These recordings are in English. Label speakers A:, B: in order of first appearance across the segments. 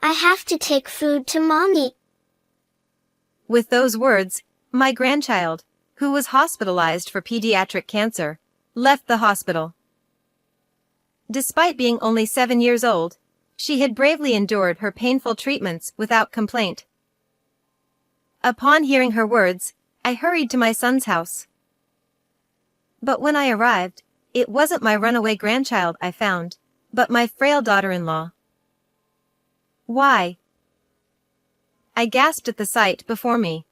A: I have to take food to mommy.
B: With those words, my grandchild, who was hospitalized for pediatric cancer, left the hospital. Despite being only 7 years old, she had bravely endured her painful treatments without complaint. Upon hearing her words, I hurried to my son's house. But when I arrived, it wasn't my runaway grandchild I found, but my frail daughter-in-law. Why? I gasped at the sight before me.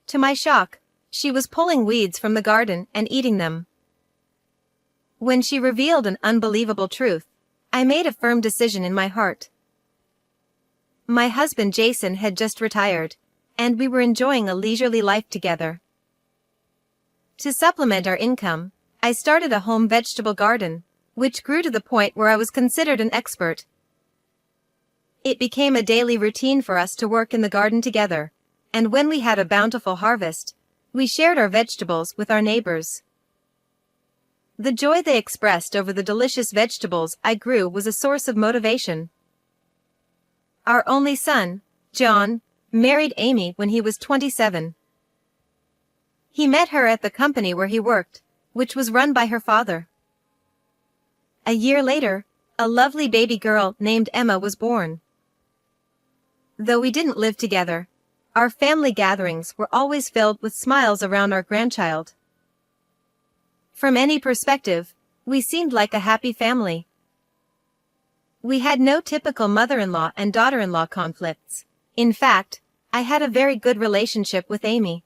B: To my shock, she was pulling weeds from the garden and eating them. When she revealed an unbelievable truth, I made a firm decision in my heart. My husband Jason had just retired, and we were enjoying a leisurely life together. To supplement our income, I started a home vegetable garden, which grew to the point where I was considered an expert. It became a daily routine for us to work in the garden together, and when we had a bountiful harvest, we shared our vegetables with our neighbors. The joy they expressed over the delicious vegetables I grew was a source of motivation. Our only son, John, married Amy when he was 27. He met her at the company where he worked, which was run by her father. A year later, a lovely baby girl named Emma was born. Though we didn't live together, our family gatherings were always filled with smiles around our grandchild. From any perspective, we seemed like a happy family. We had no typical mother-in-law and daughter-in-law conflicts. In fact, I had a very good relationship with Amy.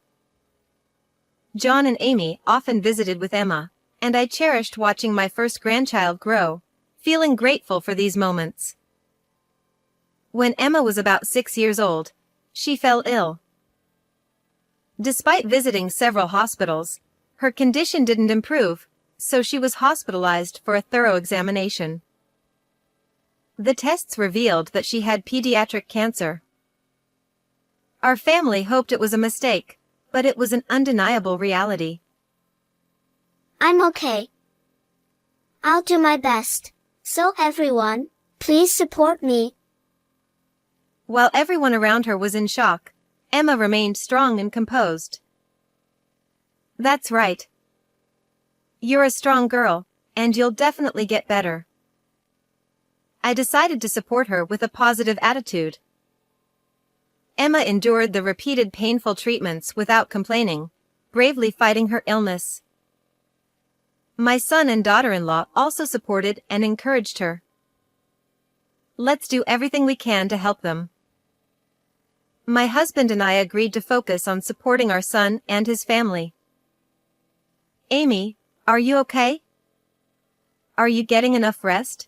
B: John and Amy often visited with Emma, and I cherished watching my first grandchild grow, feeling grateful for these moments. When Emma was about 6 years old, she fell ill. Despite visiting several hospitals, her condition didn't improve, so she was hospitalized for a thorough examination. The tests revealed that she had pediatric cancer. Our family hoped it was a mistake, but it was an undeniable reality.
A: I'm okay. I'll do my best. So everyone, please support me.
B: While everyone around her was in shock, Emma remained strong and composed. That's right. You're a strong girl, and you'll definitely get better. I decided to support her with a positive attitude. Emma endured the repeated painful treatments without complaining, bravely fighting her illness. My son and daughter-in-law also supported and encouraged her. Let's do everything we can to help them. My husband and I agreed to focus on supporting our son and his family. Amy, are you okay? Are you getting enough rest?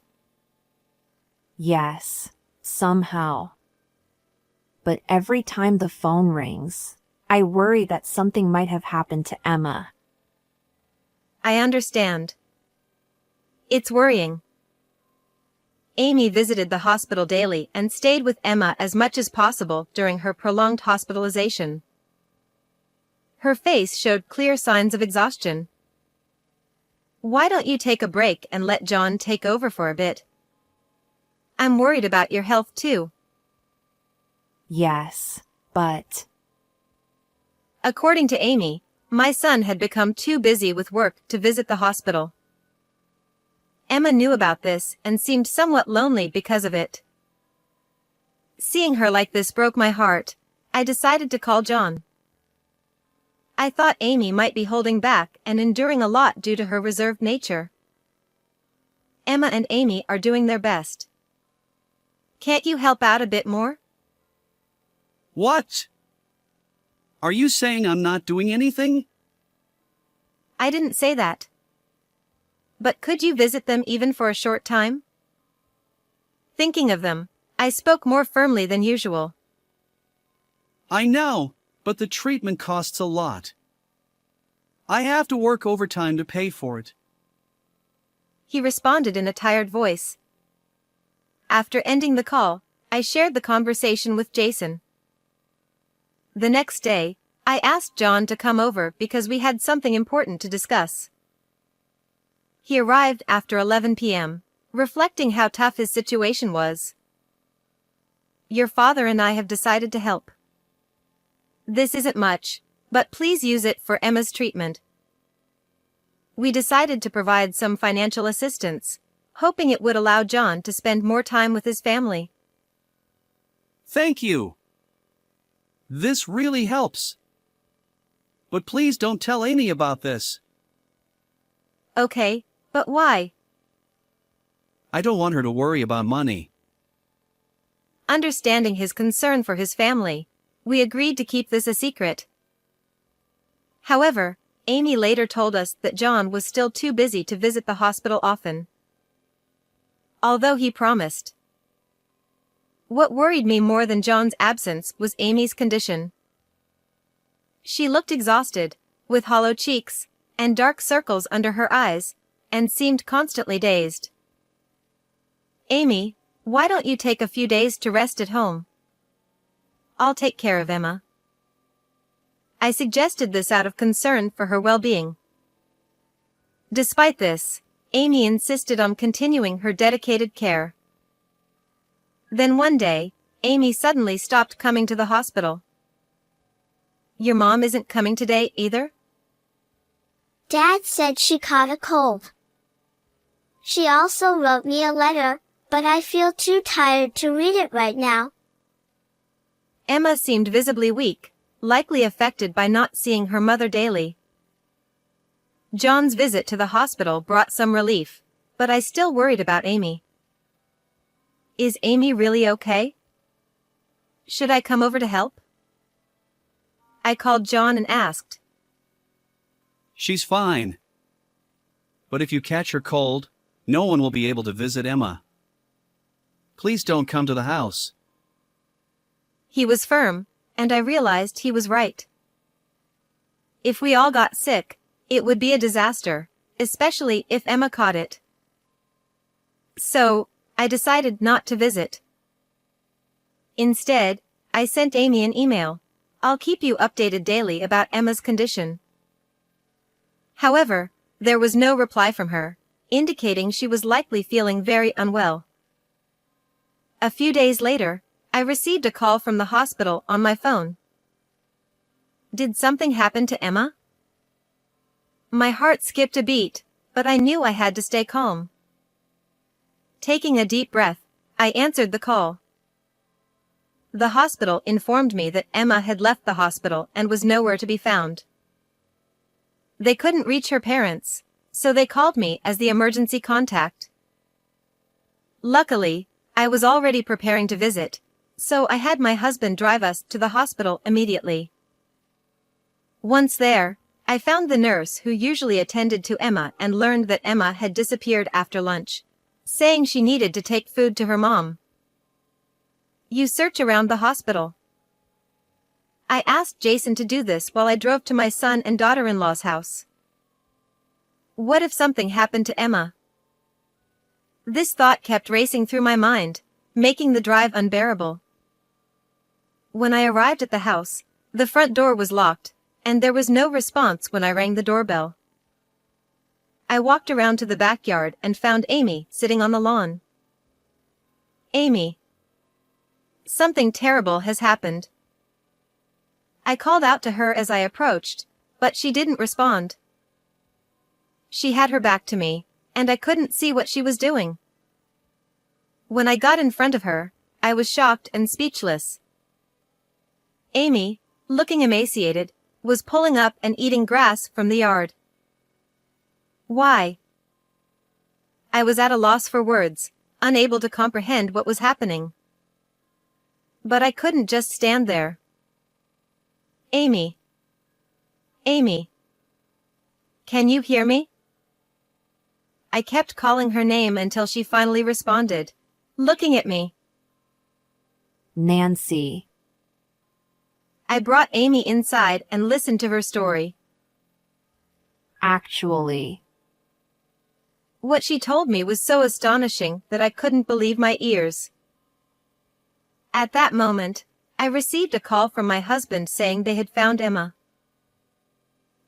C: Yes, somehow. But every time the phone rings, I worry that something might have happened to Emma.
B: I understand. It's worrying. Amy visited the hospital daily and stayed with Emma as much as possible during her prolonged hospitalization. Her face showed clear signs of exhaustion. Why don't you take a break and let John take over for a bit? I'm worried about your health too.
C: Yes, but...
B: According to Amy, my son had become too busy with work to visit the hospital. Emma knew about this and seemed somewhat lonely because of it. Seeing her like this broke my heart. I decided to call John. I thought Amy might be holding back and enduring a lot due to her reserved nature. Emma and Amy are doing their best. Can't you help out a bit more?
D: What? Are you saying I'm not doing anything?
B: I didn't say that. But could you visit them even for a short time? Thinking of them, I spoke more firmly than usual.
D: I know, but the treatment costs a lot. I have to work overtime to pay for it.
B: He responded in a tired voice. After ending the call, I shared the conversation with Jason. The next day, I asked John to come over because we had something important to discuss. He arrived after 11 p.m., reflecting how tough his situation was. your father and I have decided to help. This isn't much, but please use it for Emma's treatment. We decided to provide some financial assistance, hoping it would allow John to spend more time with his family.
D: Thank you. This really helps. But please don't tell Amy about this.
B: Okay, but why?
D: I don't want her to worry about money.
B: Understanding his concern for his family, we agreed to keep this a secret. However, Amy later told us that John was still too busy to visit the hospital often, although he promised. What worried me more than John's absence was Amy's condition. She looked exhausted, with hollow cheeks, and dark circles under her eyes, and seemed constantly dazed. Amy, why don't you take a few days to rest at home? I'll take care of Emma. I suggested this out of concern for her well-being. Despite this, Amy insisted on continuing her dedicated care. Then one day, Amy suddenly stopped coming to the hospital. Your mom isn't coming today either?
A: Dad said she caught a cold. She also wrote me a letter, but I feel too tired to read it right now.
B: Emma seemed visibly weak, likely affected by not seeing her mother daily. John's visit to the hospital brought some relief, but I still worried about Amy. Is Amy really okay? Should I come over to help? I called John and asked.
D: She's fine. But if you catch her cold, no one will be able to visit Emma. Please don't come to the house.
B: He was firm, and I realized he was right. If we all got sick, it would be a disaster, especially if Emma caught it. So, I decided not to visit. Instead, I sent Amy an email. I'll keep you updated daily about Emma's condition. However, there was no reply from her, indicating she was likely feeling very unwell. A few days later, I received a call from the hospital on my phone. Did something happen to Emma? My heart skipped a beat, but I knew I had to stay calm. Taking a deep breath, I answered the call. The hospital informed me that Emma had left the hospital and was nowhere to be found. They couldn't reach her parents, so they called me as the emergency contact. Luckily, I was already preparing to visit, so I had my husband drive us to the hospital immediately. Once there, I found the nurse who usually attended to Emma and learned that Emma had disappeared after lunch, saying she needed to take food to her mom. You search around the hospital. I asked Jason to do this while I drove to my son and daughter-in-law's house. What if something happened to Emma? This thought kept racing through my mind, making the drive unbearable. When I arrived at the house, the front door was locked, and there was no response when I rang the doorbell. I walked around to the backyard and found Amy sitting on the lawn. Amy. Something terrible has happened. I called out to her as I approached, but she didn't respond. She had her back to me, and I couldn't see what she was doing. When I got in front of her, I was shocked and speechless. Amy, looking emaciated, was pulling up and eating grass from the yard. Why? I was at a loss for words, unable to comprehend what was happening. But I couldn't just stand there. Amy. Amy. Can you hear me? I kept calling her name until she finally responded, looking at me.
C: Nancy.
B: I brought Amy inside and listened to her story.
C: Actually.
B: What she told me was so astonishing that I couldn't believe my ears. At that moment, I received a call from my husband saying they had found Emma.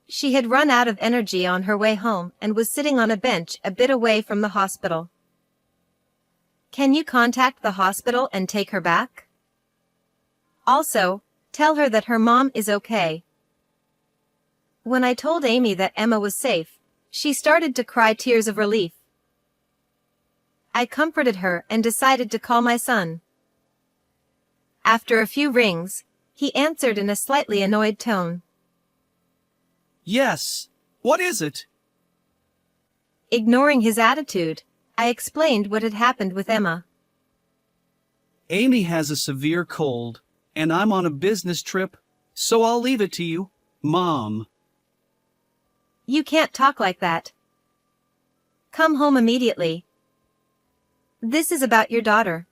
B: She had run out of energy on her way home and was sitting on a bench a bit away from the hospital. Can you contact the hospital and take her back? Also, tell her that her mom is okay. When I told Amy that Emma was safe, she started to cry tears of relief. I comforted her and decided to call my son. After a few rings, he answered in a slightly annoyed tone.
D: Yes. What is it?
B: Ignoring his attitude, I explained what had happened with Emma.
D: Amy has a severe cold, and I'm on a business trip, so I'll leave it to you, Mom.
B: You can't talk like that. Come home immediately. This is about your daughter.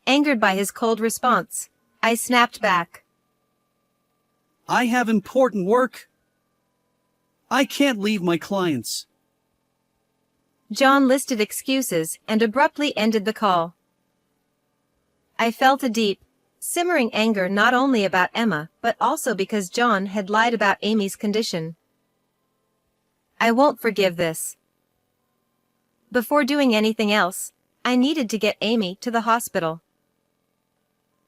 B: Angered by his cold response, I snapped back.
D: I have important work. I can't leave my clients.
B: John listed excuses and abruptly ended the call. I felt a deep, simmering anger not only about Emma but also because John had lied about Amy's condition. I won't forgive this. Before doing anything else, I needed to get Amy to the hospital.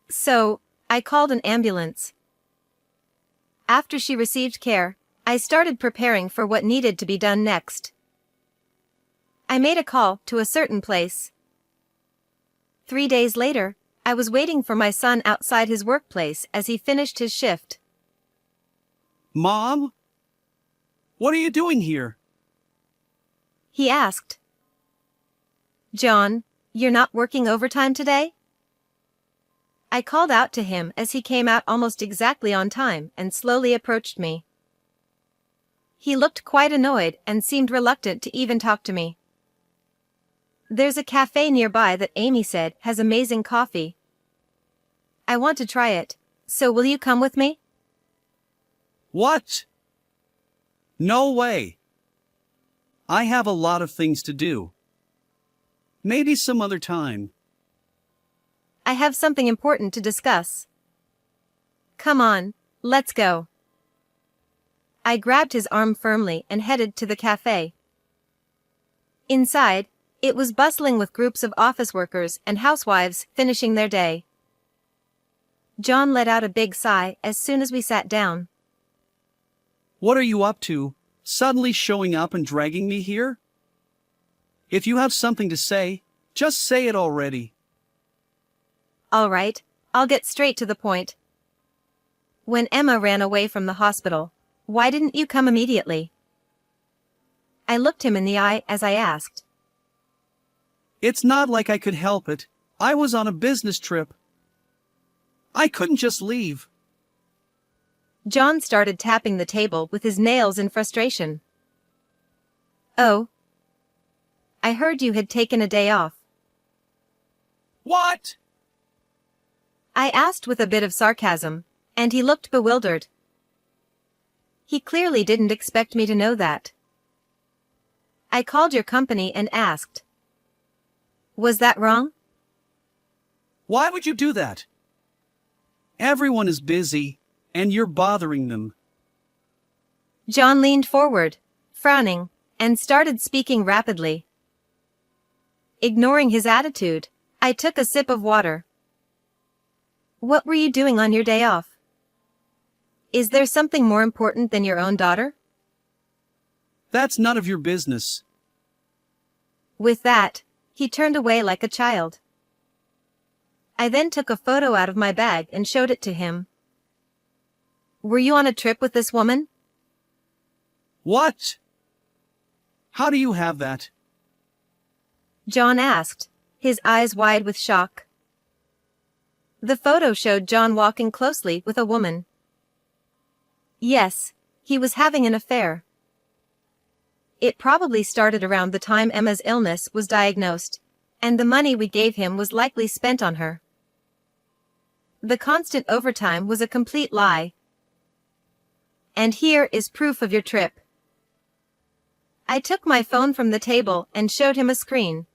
B: So, I called an ambulance. After she received care, I started preparing for what needed to be done next. I made a call to a certain place. 3 days later, I was waiting for my son outside his workplace as he finished his shift.
D: Mom? What are you doing here?
B: He asked. John, you're not working overtime today? I called out to him as he came out almost exactly on time and slowly approached me. He looked quite annoyed and seemed reluctant to even talk to me. There's a cafe nearby that Amy said has amazing coffee. I want to try it, so will you come with me?
D: What? No way. I have a lot of things to do. Maybe some other time.
B: I have something important to discuss. Come on, let's go. I grabbed his arm firmly and headed to the cafe. Inside, it was bustling with groups of office workers and housewives finishing their day. John let out a big sigh as soon as we sat down.
D: What are you up to, suddenly showing up and dragging me here? If you have something to say, just say it already.
B: All right, I'll get straight to the point. When Emma ran away from the hospital, why didn't you come immediately? I looked him in the eye as I asked.
D: It's not like I could help it. I was on a business trip. I couldn't just leave.
B: John started tapping the table with his nails in frustration. Oh. I heard you had taken a day off.
D: What?
B: I asked with a bit of sarcasm, and he looked bewildered. He clearly didn't expect me to know that. I called your company and asked. Was that wrong?
D: Why would you do that? Everyone is busy, and you're bothering them.
B: John leaned forward, frowning, and started speaking rapidly. Ignoring his attitude, I took a sip of water. What were you doing on your day off? Is there something more important than your own daughter?
D: That's none of your business.
B: With that, he turned away like a child. I then took a photo out of my bag and showed it to him. Were you on a trip with this woman?
D: What? How do you have that?
B: John asked, his eyes wide with shock. The photo showed John walking closely with a woman. Yes, he was having an affair. It probably started around the time Emma's illness was diagnosed, and the money we gave him was likely spent on her. The constant overtime was a complete lie. And here is proof of your trip. I took my phone from the table and showed him a screen.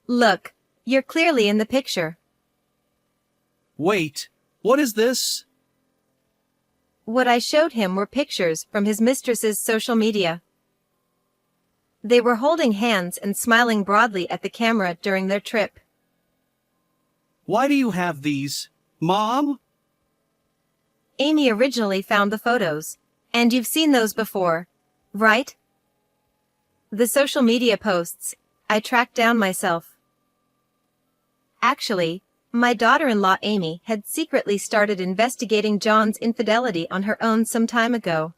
B: Look, you're clearly in the picture.
D: Wait, what is this?
B: What I showed him were pictures from his mistress's social media. They were holding hands and smiling broadly at the camera during their trip.
D: Why do you have these, Mom?
B: Amy originally found the photos, and you've seen those before, right? The social media posts I tracked down myself. Actually, my daughter-in-law Amy had secretly started investigating John's infidelity on her own some time ago.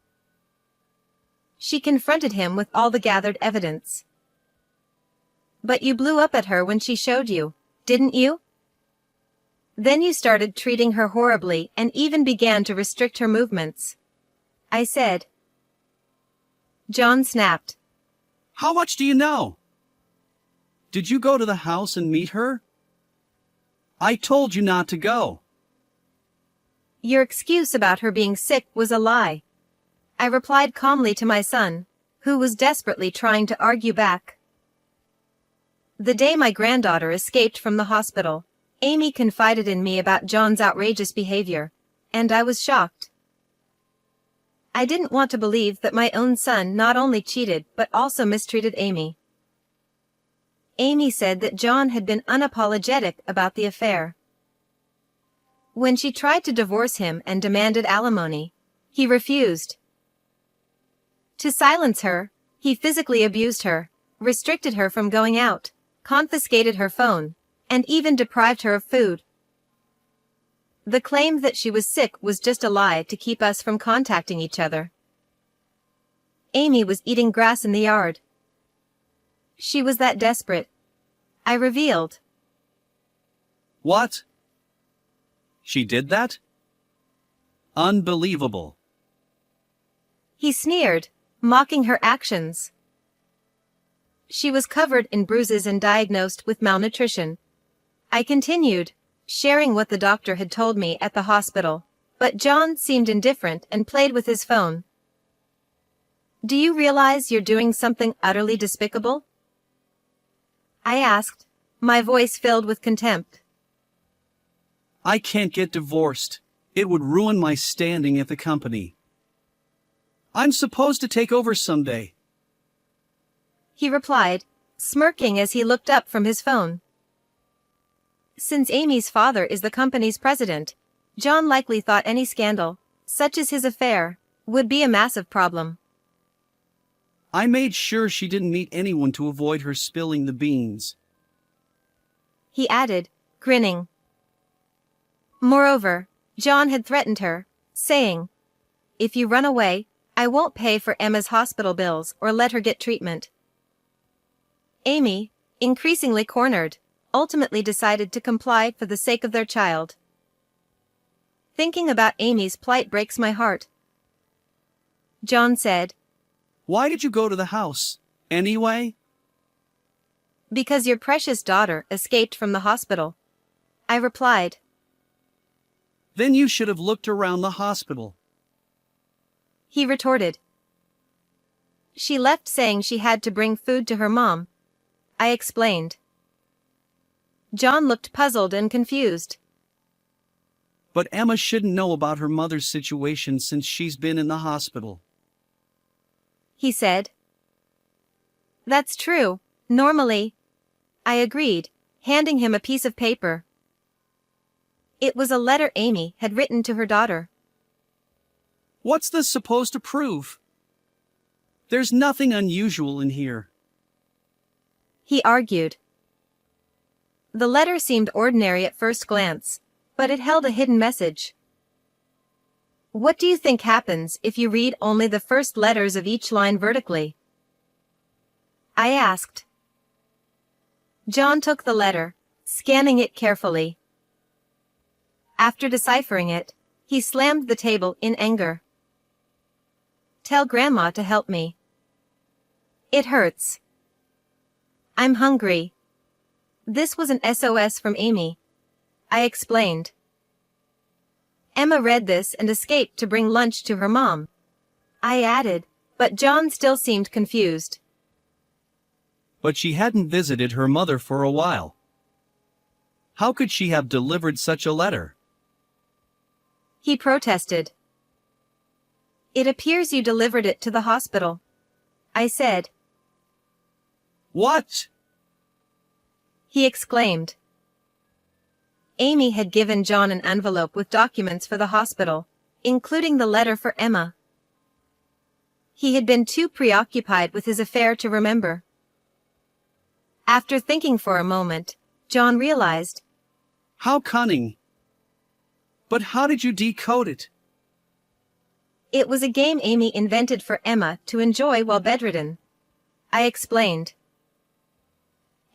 B: She confronted him with all the gathered evidence. But you blew up at her when she showed you, didn't you? Then you started treating her horribly and even began to restrict her movements. I said. John snapped.
D: How much do you know? Did you go to the house and meet her? I told you not to go.
B: Your excuse about her being sick was a lie. I replied calmly to my son, who was desperately trying to argue back. The day my granddaughter escaped from the hospital, Amy confided in me about John's outrageous behavior, and I was shocked. I didn't want to believe that my own son not only cheated but also mistreated Amy. Amy said that John had been unapologetic about the affair. When she tried to divorce him and demanded alimony, he refused. To silence her, he physically abused her, restricted her from going out, confiscated her phone, and even deprived her of food. The claim that she was sick was just a lie to keep us from contacting each other. Amy was eating grass in the yard. She was that desperate. I revealed.
D: What? She did that? Unbelievable.
B: He sneered, mocking her actions. She was covered in bruises and diagnosed with malnutrition. I continued, sharing what the doctor had told me at the hospital, but John seemed indifferent and played with his phone. Do you realize you're doing something utterly despicable? I asked, my voice filled with contempt.
D: I can't get divorced. It would ruin my standing at the company. I'm supposed to take over someday.
B: He replied, smirking as he looked up from his phone. Since Amy's father is the company's president, John likely thought any scandal, such as his affair, would be a massive problem.
D: I made sure she didn't meet anyone to avoid her spilling the beans.
B: He added, grinning. Moreover, John had threatened her, saying, if you run away, I won't pay for Emma's hospital bills or let her get treatment. Amy, increasingly cornered, ultimately decided to comply for the sake of their child. Thinking about Amy's plight breaks my heart. John said,
D: Why did you go to the house, anyway?
B: Because your precious daughter escaped from the hospital. I replied.
D: Then you should have looked around the hospital.
B: He retorted. She left saying she had to bring food to her mom. I explained. John looked puzzled and confused.
D: But Emma shouldn't know about her mother's situation since she's been in the hospital.
B: He said. That's true, normally. I agreed, handing him a piece of paper. It was a letter Amy had written to her daughter.
D: What's this supposed to prove? There's nothing unusual in here.
B: He argued. The letter seemed ordinary at first glance, but it held a hidden message. What do you think happens if you read only the first letters of each line vertically? I asked. John took the letter, scanning it carefully. After deciphering it, he slammed the table in anger. Tell Grandma to help me. It hurts. I'm hungry. This was an SOS from Amy. I explained. Emma read this and escaped to bring lunch to her mom. I added, but John still seemed confused.
D: But she hadn't visited her mother for a while. How could she have delivered such a letter?
B: He protested. It appears you delivered it to the hospital. I said.
D: What?
B: He exclaimed. Amy had given John an envelope with documents for the hospital, including the letter for Emma. He had been too preoccupied with his affair to remember. After thinking for a moment, John realized.
D: How cunning. But how did you decode it?
B: It was a game Amy invented for Emma to enjoy while bedridden. I explained.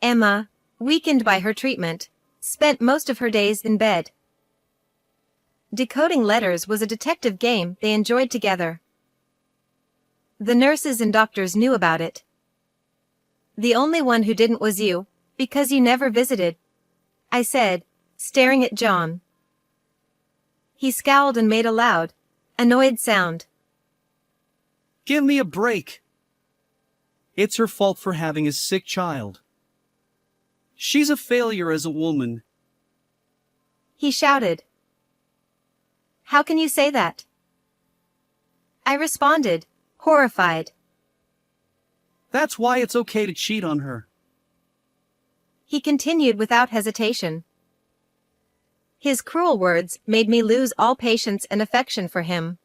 B: Emma, weakened by her treatment, spent most of her days in bed. Decoding letters was a detective game they enjoyed together. The nurses and doctors knew about it. The only one who didn't was you, because you never visited, I said, staring at John. He scowled and made a loud, annoyed sound.
D: Give me a break. It's her fault for having a sick child. She's a failure as a woman.
B: He shouted. How can you say that? I responded, horrified.
D: That's why it's okay to cheat on her.
B: He continued without hesitation. His cruel words made me lose all patience and affection for him.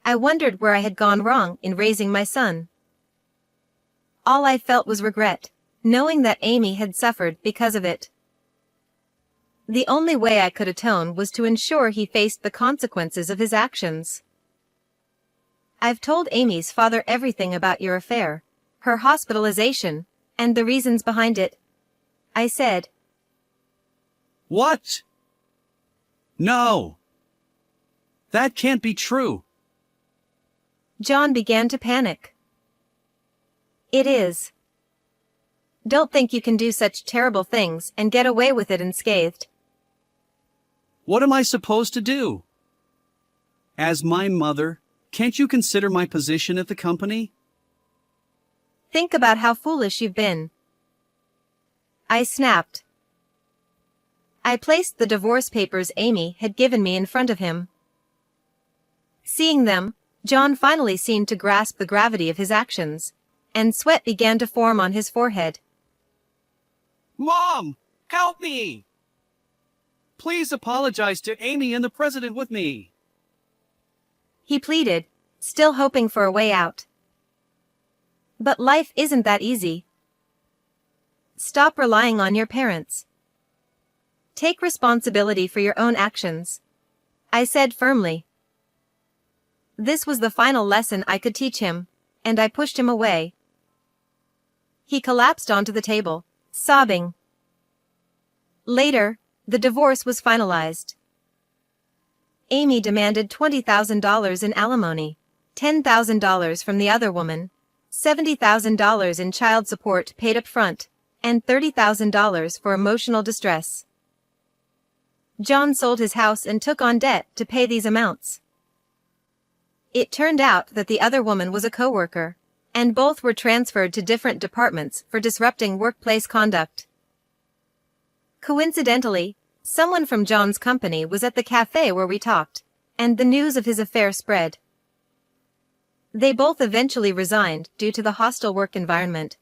B: I wondered where I had gone wrong in raising my son. All I felt was regret, knowing that Amy had suffered because of it. The only way I could atone was to ensure he faced the consequences of his actions. I've told Amy's father everything about your affair, her hospitalization, and the reasons behind it, I said.
D: What? No. That can't be true.
B: John began to panic. It is. Don't think you can do such terrible things and get away with it unscathed.
D: What am I supposed to do? As my mother, can't you consider my position at the company?
B: Think about how foolish you've been. I snapped. I placed the divorce papers Amy had given me in front of him. Seeing them, John finally seemed to grasp the gravity of his actions, and sweat began to form on his forehead.
D: Mom, help me! Please apologize to Amy and the president with me.
B: He pleaded, still hoping for a way out. But life isn't that easy. Stop relying on your parents. Take responsibility for your own actions, I said firmly. This was the final lesson I could teach him, and I pushed him away. He collapsed onto the table, sobbing. Later, the divorce was finalized. Amy demanded $20,000 in alimony, $10,000 from the other woman, $70,000 in child support paid up front, and $30,000 for emotional distress. John sold his house and took on debt to pay these amounts. It turned out that the other woman was a coworker, and both were transferred to different departments for disrupting workplace conduct. Coincidentally, someone from John's company was at the cafe where we talked, and the news of his affair spread. They both eventually resigned due to the hostile work environment.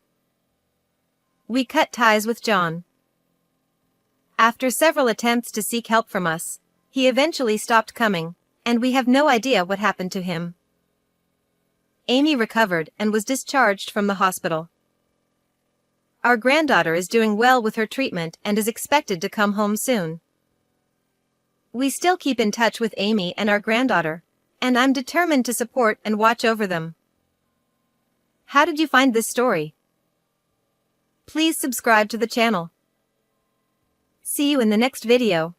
B: We cut ties with John. After several attempts to seek help from us, he eventually stopped coming, and we have no idea what happened to him. Amy recovered and was discharged from the hospital. Our granddaughter is doing well with her treatment and is expected to come home soon. We still keep in touch with Amy and our granddaughter, and I'm determined to support and watch over them. How did you find this story? Please subscribe to the channel. See you in the next video.